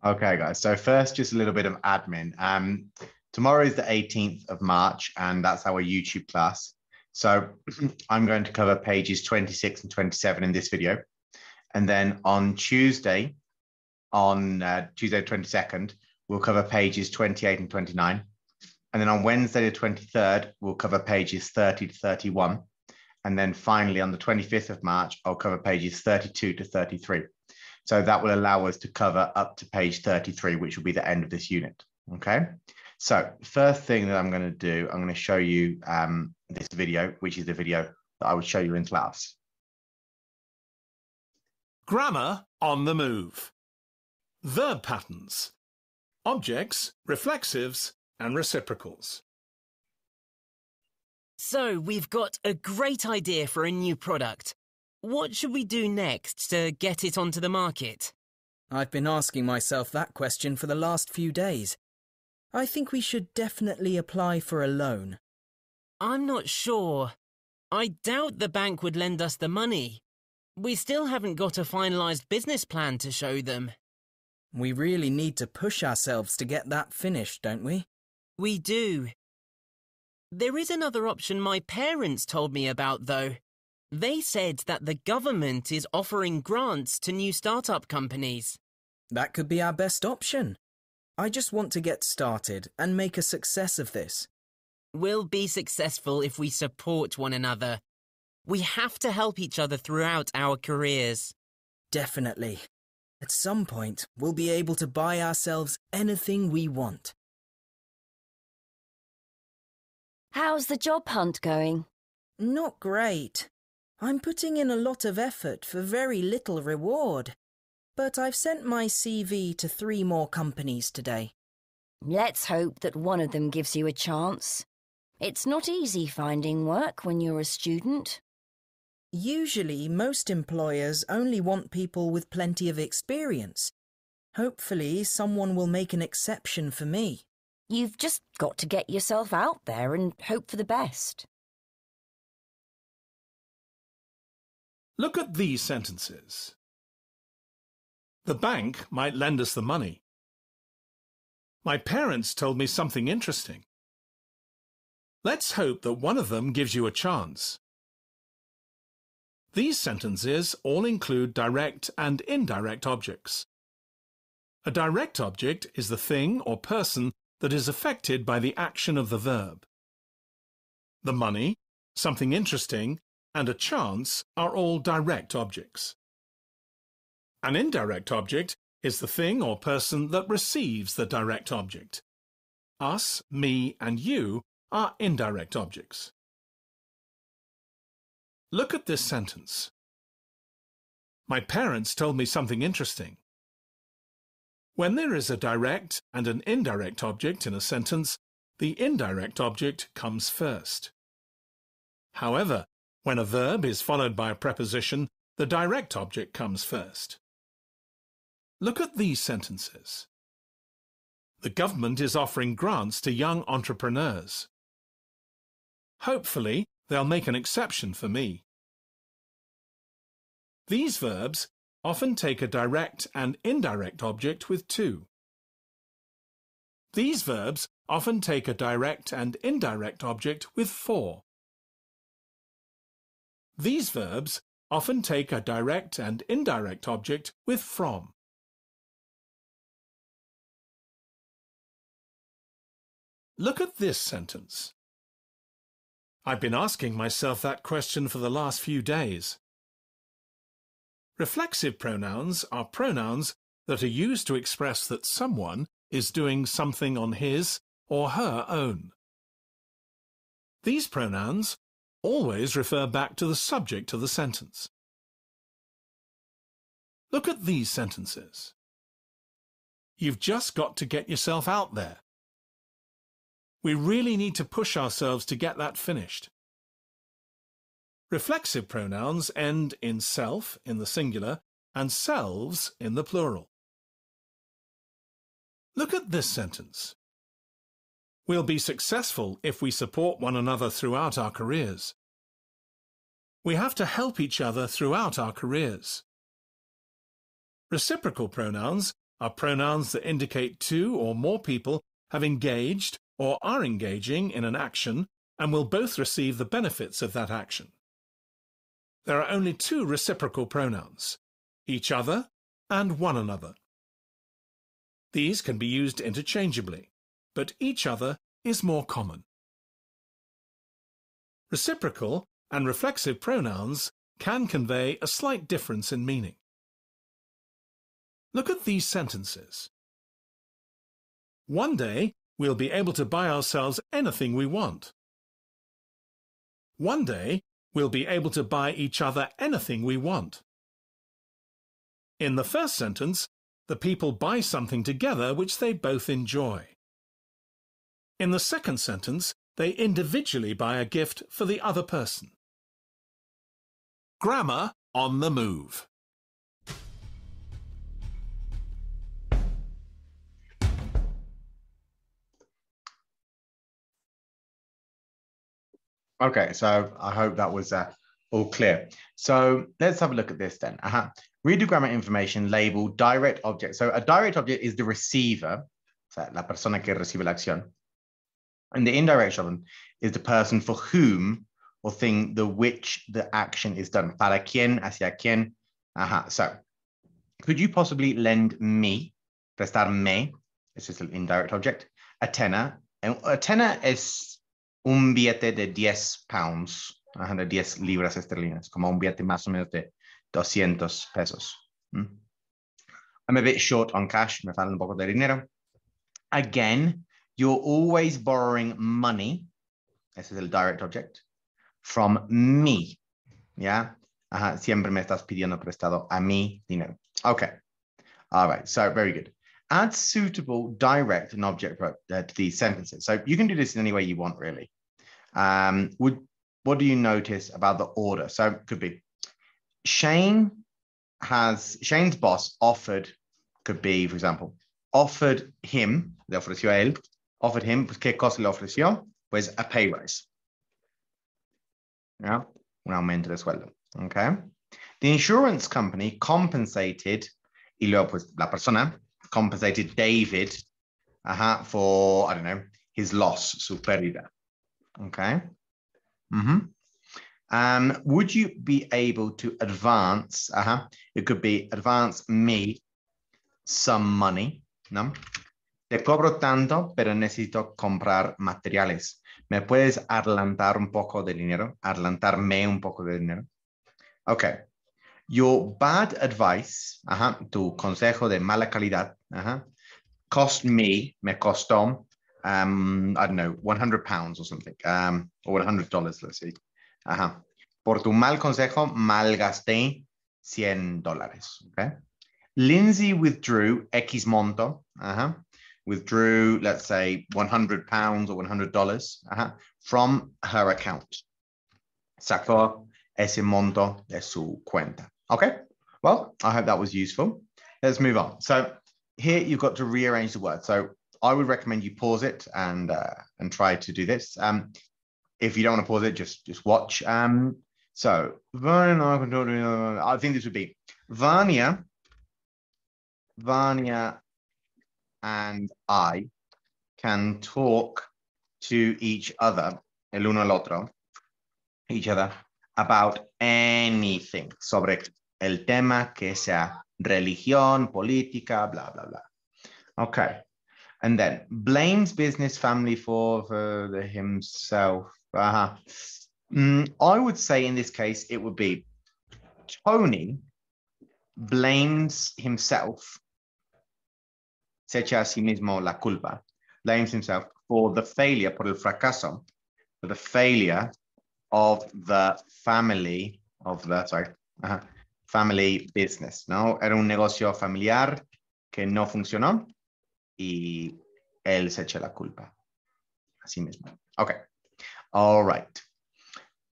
Okay, guys. So first, just a little bit of admin. Tomorrow is the 18th of March, and that's our YouTube class. So I'm going to cover pages 26 and 27 in this video. And then on Tuesday, Tuesday 22nd, we'll cover pages 28 and 29. And then on Wednesday the 23rd, we'll cover pages 30 to 31. And then finally, on the 25th of March, I'll cover pages 32 to 33. So that will allow us to cover up to page 33, which will be the end of this unit. Okay. So first thing that I'm going to do, I'm going to show you this video, which is the video that I would show you in class. Grammar on the move. Verb patterns. Objects, reflexives, and reciprocals. So we've got a great idea for a new product. What should we do next to get it onto the market? I've been asking myself that question for the last few days. I think we should definitely apply for a loan. I'm not sure. I doubt the bank would lend us the money. We still haven't got a finalised business plan to show them. We really need to push ourselves to get that finished, don't we? We do. There is another option my parents told me about, though. They said that the government is offering grants to new startup companies. That could be our best option. I just want to get started and make a success of this. We'll be successful if we support one another. We have to help each other throughout our careers. Definitely. At some point, we'll be able to buy ourselves anything we want. How's the job hunt going? Not great. I'm putting in a lot of effort for very little reward. But I've sent my CV to 3 more companies today. Let's hope that one of them gives you a chance. It's not easy finding work when you're a student. Usually, most employers only want people with plenty of experience. Hopefully, someone will make an exception for me. You've just got to get yourself out there and hope for the best. Look at these sentences. The bank might lend us the money. My parents told me something interesting. Let's hope that one of them gives you a chance. These sentences all include direct and indirect objects. A direct object is the thing or person that is affected by the action of the verb. The money, something interesting, and a chance are all direct objects. An indirect object is the thing or person that receives the direct object. Us, me, and you are indirect objects. Look at this sentence. My parents told me something interesting. When there is a direct and an indirect object in a sentence, the indirect object comes first. However, when a verb is followed by a preposition, the direct object comes first. Look at these sentences. The government is offering grants to young entrepreneurs. Hopefully, they'll make an exception for me. These verbs often take a direct and indirect object with 2. These verbs often take a direct and indirect object with 4. These verbs often take a direct and indirect object with from. Look at this sentence. I've been asking myself that question for the last few days. Reflexive pronouns are pronouns that are used to express that someone is doing something on his or her own. These pronouns always refer back to the subject of the sentence. Look at these sentences. You've just got to get yourself out there. We really need to push ourselves to get that finished. Reflexive pronouns end in self in the singular and selves in the plural. Look at this sentence. We'll be successful if we support one another throughout our careers. We have to help each other throughout our careers. Reciprocal pronouns are pronouns that indicate two or more people have engaged or are engaging in an action and will both receive the benefits of that action. There are only two reciprocal pronouns, each other and one another. These can be used interchangeably, but each other is more common. Reciprocal and reflexive pronouns can convey a slight difference in meaning. Look at these sentences. One day, we'll be able to buy ourselves anything we want. One day, we'll be able to buy each other anything we want. In the first sentence, the people buy something together which they both enjoy. In the second sentence, they individually buy a gift for the other person. Grammar on the move. Okay, so I hope that was all clear. So let's have a look at this then. Read the grammar information labeled direct object. So a direct object is the receiver, o sea, la persona que recibe la acción. And the indirect object is the person for whom or thing the which the action is done. Para quién, hacia quién. So could you possibly lend me, prestarme, this is an indirect object, a tenner. A tenner is un billete de 10 pounds, de 10 libras esterlinas, como un billete más o menos de 200 pesos. I'm a bit short on cash, me falta un poco de dinero. Again, you're always borrowing money, this is el direct object, from me, yeah? Siempre me estás pidiendo prestado a mí dinero. Okay, all right, so very good. Add suitable direct and object to these sentences. So you can do this in any way you want, really. What do you notice about the order? So it could be Shane's boss offered, could be, for example, offered him, le ofreció a él, offered him, pues, ¿qué cosa le ofreció? Pues a pay rise. Yeah, un aumento de sueldo. Okay. The insurance company compensated, y luego pues la persona compensated David for, I don't know, his loss, su pérdida. Okay. Would you be able to advance? It could be advance me some money, ¿no? Te cobro tanto, pero necesito comprar materiales. ¿Me puedes adelantar un poco de dinero? Adelantarme un poco de dinero. Okay. Your bad advice, tu consejo de mala calidad, cost me, me costó, I don't know, 100 pounds or something, or $100, let's see. Por tu mal consejo, malgasté $100, okay? Lindsay withdrew X monto, withdrew, let's say, 100 pounds or $100, from her account. Sacó ese monto de su cuenta. Okay, well, I hope that was useful. Let's move on. So here you've got to rearrange the word. So I would recommend you pause it and try to do this. If you don't want to pause it, just watch. So I think this would be Vanya and I can talk to each other, el uno al otro, each other, about anything, sobre el tema que sea religión, política, blah, blah, blah. Okay. And then blames business family for himself. I would say in this case, it would be Tony blames himself, se echa a sí mismo la culpa, blames himself for the failure, por el fracaso, for the failure of the family, family business, ¿no? Era un negocio familiar que no funcionó y él se echa la culpa a sí mismo. Okay. All right.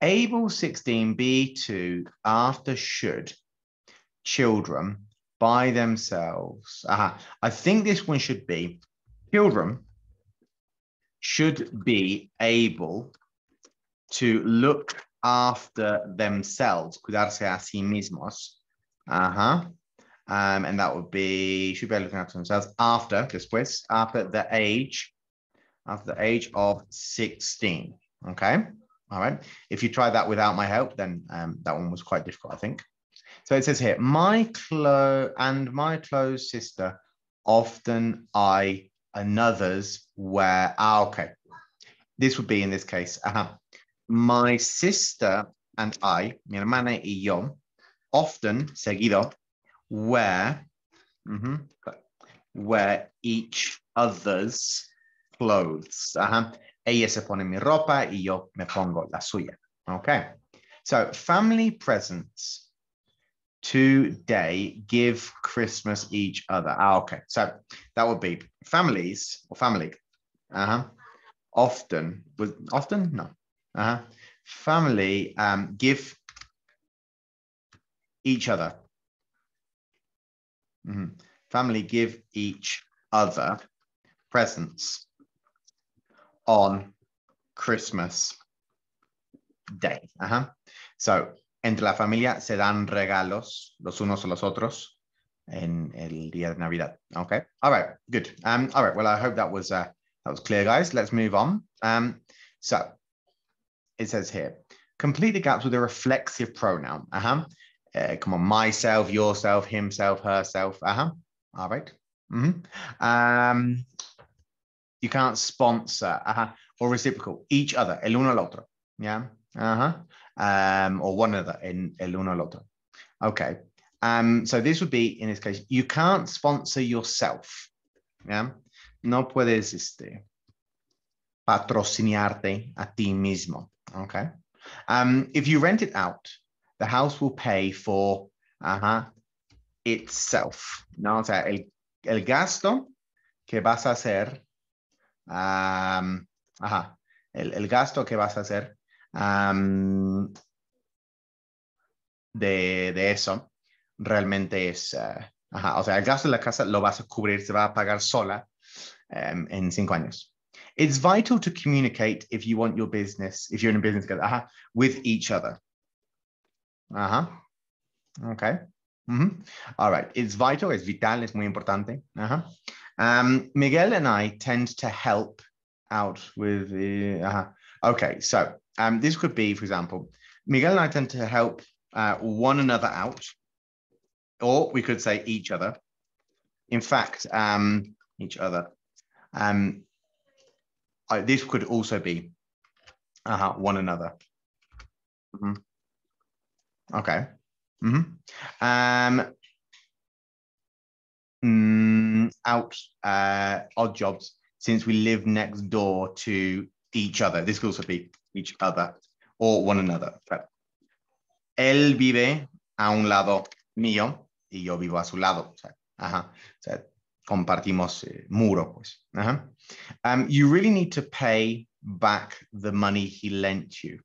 Able 16B2 after should children by themselves. I think this one should be children should be able to look after themselves, cuidarse a sí mismos, And that would be, should be looking after themselves after the age of 16. Okay. All right. If you try that without my help, then that one was quite difficult, I think. So it says here, my close sister often eye another's where, okay. This would be in this case, my sister and I, mi hermana y yo, often, seguido, wear each other's clothes. Ella se pone mi ropa y yo me pongo la suya. Okay. So family presents today give Christmas each other. Okay. So that would be families or family. Often no. Family give each other. Family give each other presents on Christmas Day. So, entre la familia se dan regalos los unos a los otros en el día de Navidad. Okay. All right. Good. All right. Well, I hope that was clear, guys. Let's move on. So, it says here, complete the gaps with a reflexive pronoun. Come on, myself, yourself, himself, herself. All right. You can't sponsor or reciprocal, each other, el uno al otro. Yeah. Or one another, en el uno al otro. Okay. So this would be, in this case, you can't sponsor yourself. Yeah. No puedes patrocinarte a ti mismo. Okay. If you rent it out, the house will pay for itself. No, o sea, el gasto que vas a hacer, el gasto que vas a hacer de eso realmente es, o sea, el gasto de la casa lo vas a cubrir, se va a pagar sola en 5 años. It's vital to communicate if you want your business, if you're in a business together, with each other. Okay. All right. It's vital, es vital, es muy importante. Miguel and I tend to help out with the, okay. So this could be, for example, Miguel and I tend to help one another out, or we could say each other. In fact, each other. This could also be one another. Okay. Odd jobs, since we live next door to each other. This could also be each other or one another. Él vive a un lado mío y yo vivo a su lado. O sea, compartimos muro, pues. You really need to pay back the money he lent you.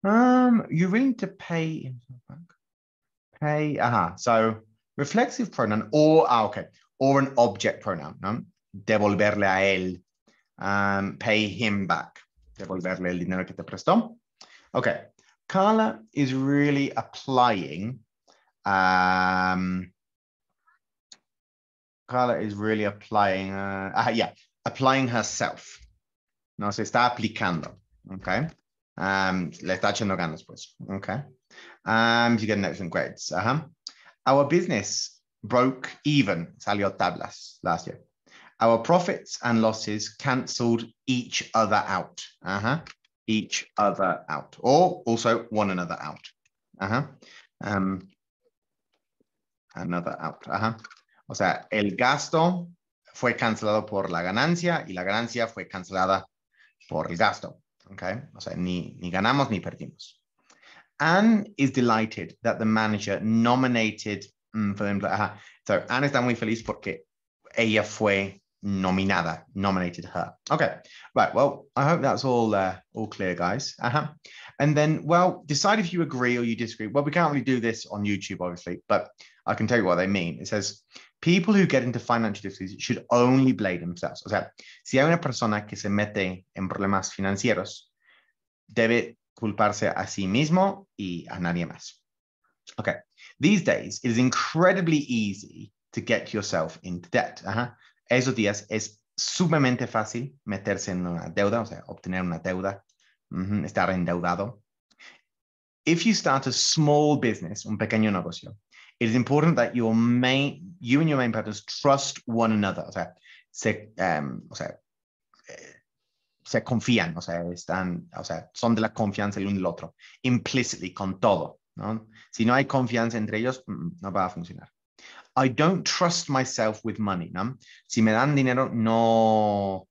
You really need to pay back. So reflexive pronoun or an object pronoun, no? Devolverle a él, pay him back, devolverle el dinero que te prestó. Okay, Carla is really applying applying herself. No, se está aplicando. Okay. Le está echando ganas, pues. Okay. You get an excellent grades. Our business broke even, salió tablas last year. Our profits and losses cancelled each other out. Each other out. Or also one another out. Another out. O sea, el gasto fue cancelado por la ganancia y la ganancia fue cancelada por el gasto. Okay, o sea, ni ganamos ni perdimos. Anne is delighted that the manager nominated for them. So Anne está muy feliz porque ella fue nominada, nominated her. Okay, right. Well, I hope that's all clear, guys. And then, well, decide if you agree or you disagree. Well, we can't really do this on YouTube, obviously, but I can tell you what they mean. It says, people who get into financial difficulties should only blame themselves. O sea, si hay una persona que se mete en problemas financieros, debe culparse a sí mismo y a nadie más. Okay. These days, it is incredibly easy to get yourself into debt. Esos días es sumamente fácil meterse en una deuda, o sea, obtener una deuda, estar endeudado. If you start a small business, un pequeño negocio, it is important that you and your main partners trust one another. O sea, se confían, son de la confianza el uno del otro, implicitly, con todo, ¿no? Si no hay confianza entre ellos, no va a funcionar. I don't trust myself with money, ¿no? Si me dan dinero, no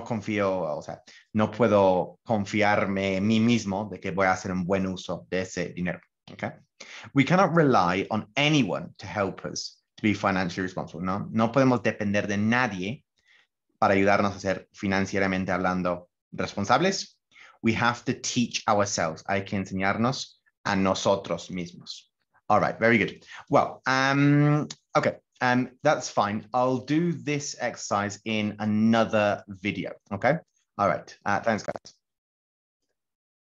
confío, o sea, no puedo confiarme en mí mismo de que voy a hacer un buen uso de ese dinero, okay? We cannot rely on anyone to help us to be financially responsible, ¿no? No podemos depender de nadie para ayudarnos a ser financieramente hablando responsables. We have to teach ourselves. Hay que enseñarnos a nosotros mismos. All right, very good. Well, okay, that's fine. I'll do this exercise in another video, okay? All right, thanks, guys.